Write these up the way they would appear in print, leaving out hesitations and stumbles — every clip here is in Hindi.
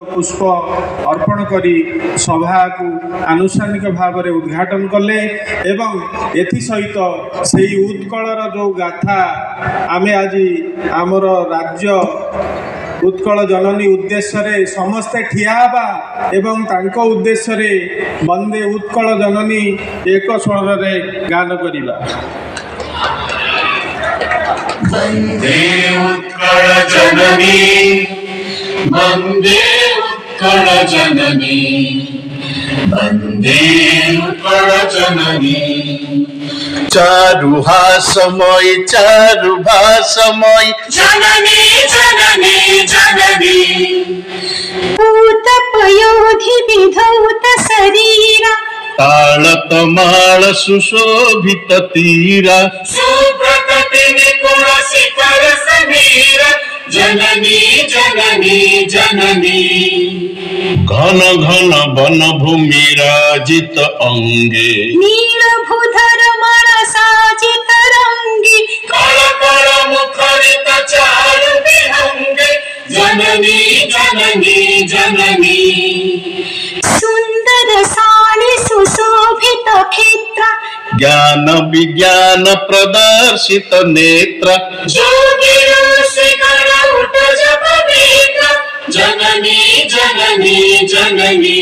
पुष्प अर्पण करी सभा को आनुष्ठानिक भाव में उद्घाटन कले एवं एथि सहित से उत्कलर जो गाथा आम आज आमर राज्य उत्कल जननी उद्देश्य समस्ते ठियाबा एवं तांको उद्देश्य वंदे उत्कल जननी एक स्वर रे गान करिबा। वंदे उत्कल जननी वंदे उत्कल जननी वंदे उत्कल जननी। चारुहासमयी जननी जननी जननी। पूत पयोधि विधौत शरीरा तालतमाल सुशोभित तीरा सुप्रकृति निपुण शिखर समीरा। जननी जननी जननी। घन घन वन भूमि राजित अंगे नीलभूधर साजित रंगी कल कल मुखरित चारु विहंगे। जननी जननी जननी। सुंदर साली सुशोभित क्षेत्र ज्ञान विज्ञान प्रदर्शित नेत्र जोगी शिखर उठ जप पवित्र। जननी जननी जननी।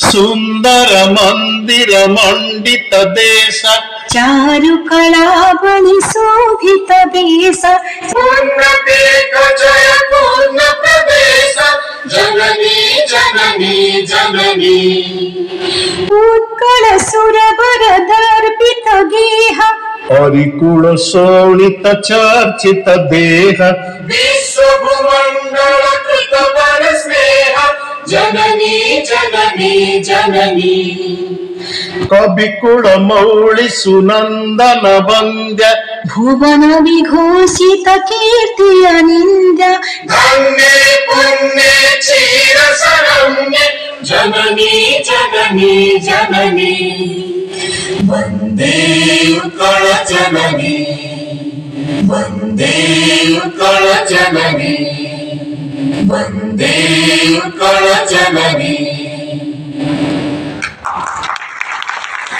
सुंदर मंदिर मंडित देश चारु कलावली शोभित वेश उन्नति जय पूर्ण प्रदेश। जननी जननी जननी। उत्कल सुरवर दर्पित गेह हरिकुल शोणित चर्चित देह विश्व भूमंडल कृत वर स्नेह। जननी जननी जननी। कविकुल मौळि सुनंदन वंद्य भुवन विघोषित कीर्ति अनिंद्य धन्ये पुण्ये क्षीर शरण्ये। जननी जननी जननी। वंदे उत्कल जननी वंदे उत्कल जननी वंदे उत्कल जननी।